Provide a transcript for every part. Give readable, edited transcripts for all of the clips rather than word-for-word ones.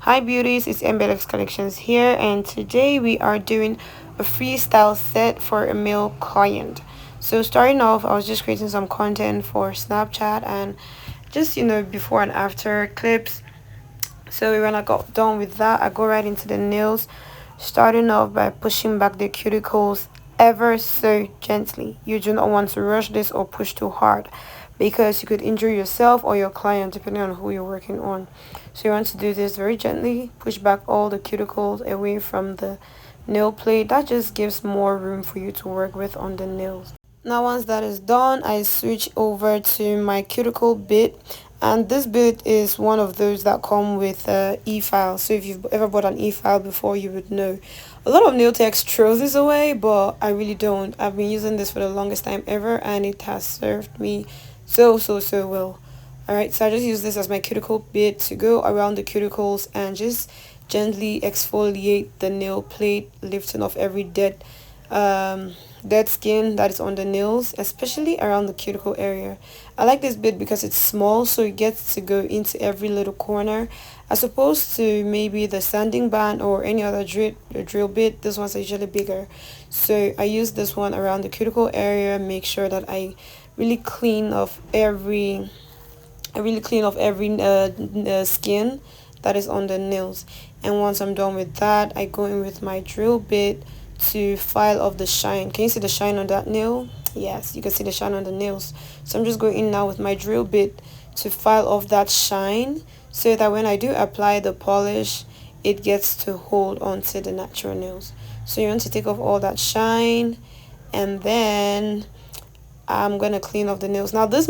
Hi beauties, it's NBLX Collections here, and today we are doing a freestyle set for a male client. So starting off, I was just creating some content for Snapchat and just before and after clips. So when I got done with that, I go right into the nails, starting off by pushing back the cuticles ever so gently. You do not want to rush this or push too hard because you could injure yourself or your client depending on who you're working on. So you want to do this very gently, push back all the cuticles away from the nail plate. That just gives more room for you to work with on the nails. Now once that is done, I switch over to my cuticle bit, and this bit is one of those that come with e-file. So if you've ever bought an e-file before, you would know. A lot of nail techs throw this away, but I really don't. I've been using this for the longest time ever, and it has served me so well. Alright, so I just use this as my cuticle bit to go around the cuticles and just gently exfoliate the nail plate, lifting off every dead skin that is on the nails, especially around the cuticle area. I like this bit because it's small, so it gets to go into every little corner, as opposed to maybe the sanding band or any other drill bit. This one's usually bigger, so I use this one around the cuticle area. Make sure that I really clean off every skin that is on the nails. And once I'm done with that, I go in with my drill bit to file off the shine. Can you see the shine on that nail? Yes, you can see the shine on the nails. So I'm just going in now with my drill bit to file off that shine, so that when I do apply the polish, it gets to hold onto the natural nails. So you want to take off all that shine, and then I'm gonna clean off the nails. Now this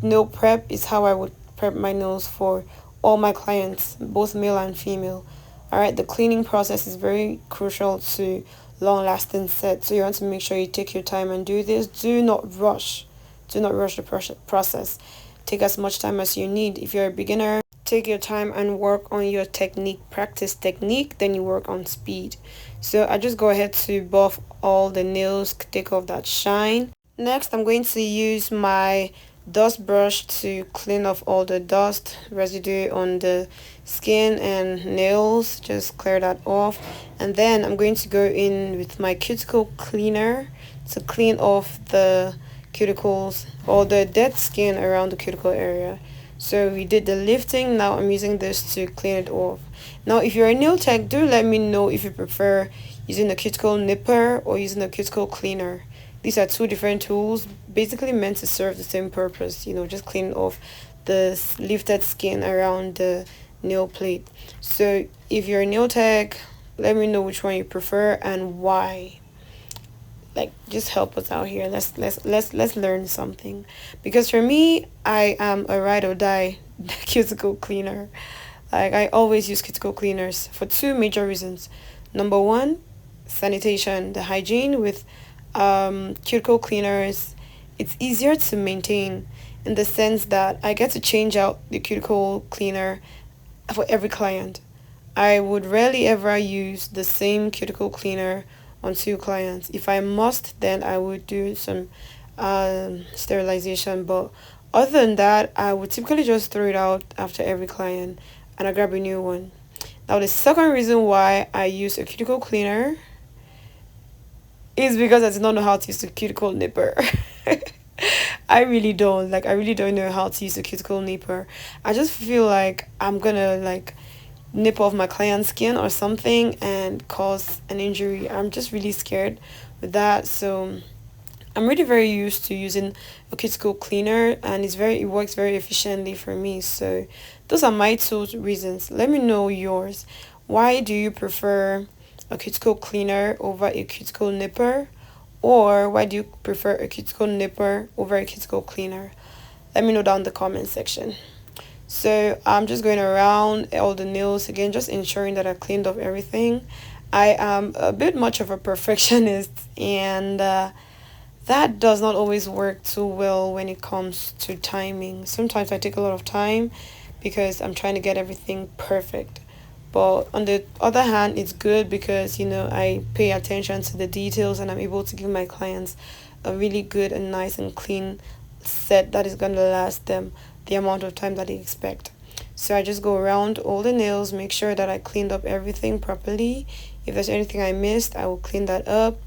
nail prep is how I would prep my nails for all my clients, both male and female. Alright, the cleaning process is very crucial to long lasting sets, so you want to make sure you take your time and do this. Do not rush the process. Take as much time as you need. If you're a beginner, take your time and work on your technique. Practice technique, then you work on speed. So I just go ahead to buff all the nails, take off that shine. Next, I'm going to use my dust brush to clean off all the dust residue on the skin and nails. Just clear that off, and then I'm going to go in with my cuticle cleaner to clean off the cuticles or the dead skin around the cuticle area. So we did the lifting. Now I'm using this to clean it off. Now if you're a nail tech, do let me know if you prefer using a cuticle nipper or using a cuticle cleaner. These are two different tools, basically meant to serve the same purpose, just cleaning off the lifted skin around the nail plate. So if you're a nail tech, let me know which one you prefer and why. Like, just help us out here. Let's learn something. Because for me, I am a ride or die cuticle cleaner. Like, I always use cuticle cleaners for two major reasons. Number one, sanitation, the hygiene with cuticle cleaners. It's easier to maintain in the sense that I get to change out the cuticle cleaner for every client. I would rarely ever use the same cuticle cleaner on two clients. If I must, then I would do some sterilization, but other than that, I would typically just throw it out after every client and I grab a new one. Now the second reason why I use a cuticle cleaner is because I did not know how to use the cuticle nipper. I really don't know how to use the cuticle nipper. I just feel like I'm gonna nip off my client's skin or something and cause an injury. I'm just really scared with that. So I'm really very used to using a cuticle cleaner, and it works very efficiently for me. So those are my two reasons. Let me know yours. Why do you prefer a cuticle cleaner over a cuticle nipper, or why do you prefer a cuticle nipper over a cuticle cleaner? Let me know down in the comment section. So I'm just going around all the nails again, just ensuring that I cleaned up everything. I am a bit much of a perfectionist, and that does not always work too well when it comes to timing. Sometimes I take a lot of time because I'm trying to get everything perfect. But on the other hand, it's good because I pay attention to the details, and I'm able to give my clients a really good and nice and clean set that is going to last them the amount of time that they expect. So I just go around all the nails, make sure that I cleaned up everything properly. If there's anything I missed, I will clean that up.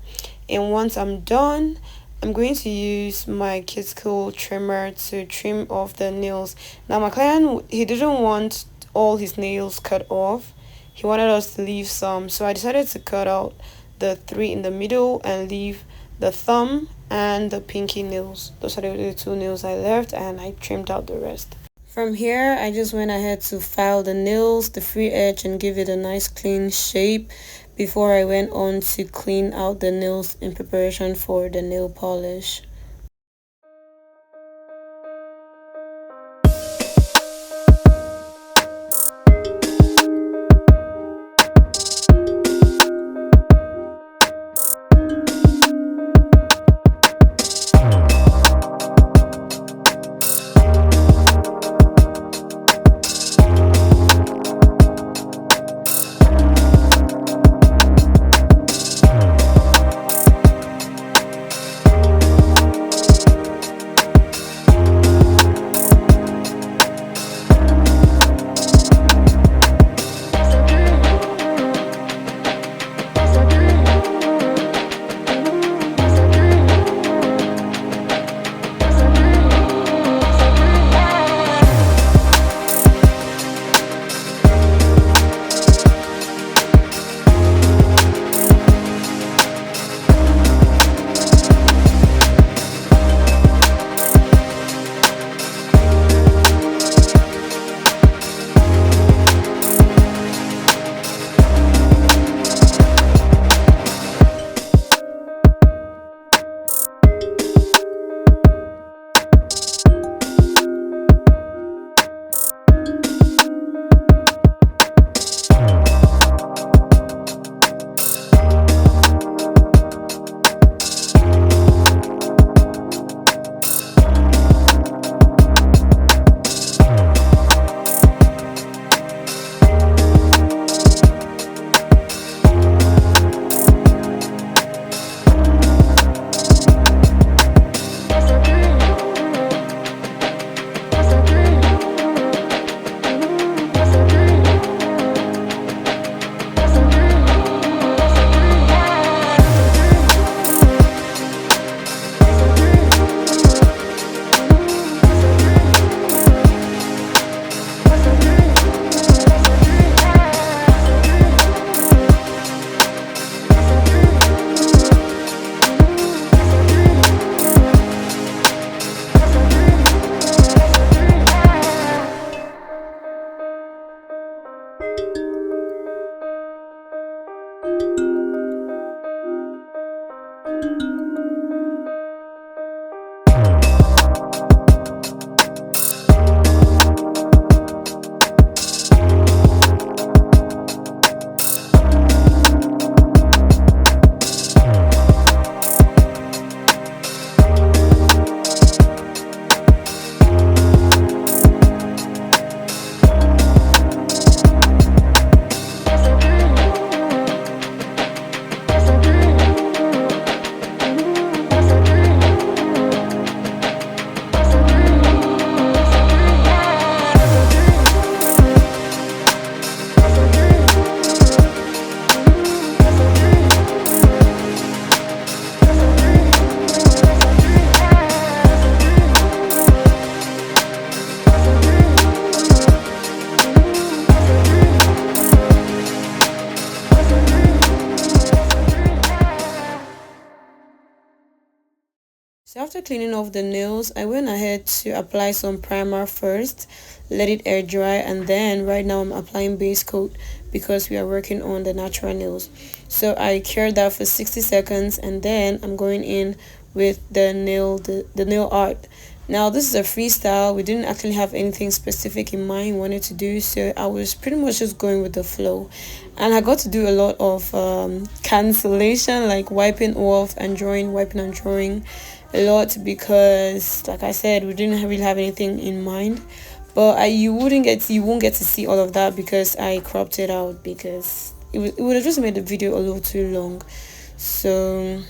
And once I'm done, I'm going to use my cuticle trimmer to trim off the nails. Now my client, he didn't want all his nails cut off. He wanted us to leave some, so I decided to cut out the 3 in the middle and leave the thumb and the pinky nails. Those are the 2 nails I left, and I trimmed out the rest. From here, I just went ahead to file the nails, the free edge, and give it a nice clean shape before I went on to clean out the nails in preparation for the nail polish. So after cleaning off the nails, I went ahead to apply some primer first, let it air dry, and then right now I'm applying base coat because we are working on the natural nails. So I cured that for 60 seconds, and then I'm going in with the nail art. Now this is a freestyle. We didn't actually have anything specific in mind wanted to do, so I was pretty much just going with the flow, and I got to do a lot of cancellation, like wiping off and drawing, wiping and drawing a lot, because like I said, we didn't really have anything in mind. But you won't get to see all of that because I cropped it out, because it would have just made the video a little too long. So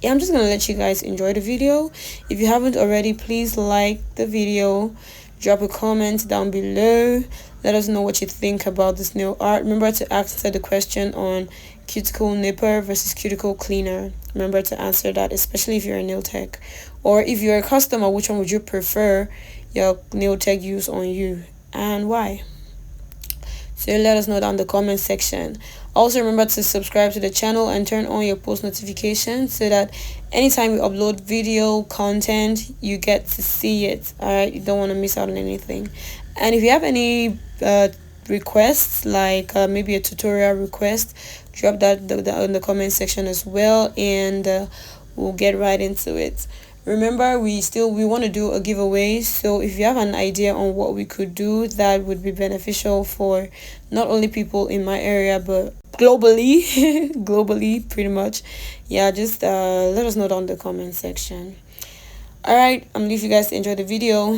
yeah, I'm just gonna let you guys enjoy the video. If you haven't already, please like the video, drop a comment down below, Let us know what you think about this nail art. Remember to answer the question on cuticle nipper versus cuticle cleaner. Remember to answer that, especially if you're a nail tech, or if you're a customer, which one would you prefer your nail tech use on you and why? So let us know down in the comment section. Also remember to subscribe to the channel and turn on your post notifications so that anytime we upload video content, you get to see it. Alright, you don't want to miss out on anything. And if you have any requests, like maybe a tutorial request, drop that in the comment section as well, and we'll get right into it. Remember, we want to do a giveaway, so if you have an idea on what we could do that would be beneficial for not only people in my area but globally globally pretty much, yeah, just let us know down in the comment section. All right, I'm gonna leave you guys to enjoy the video.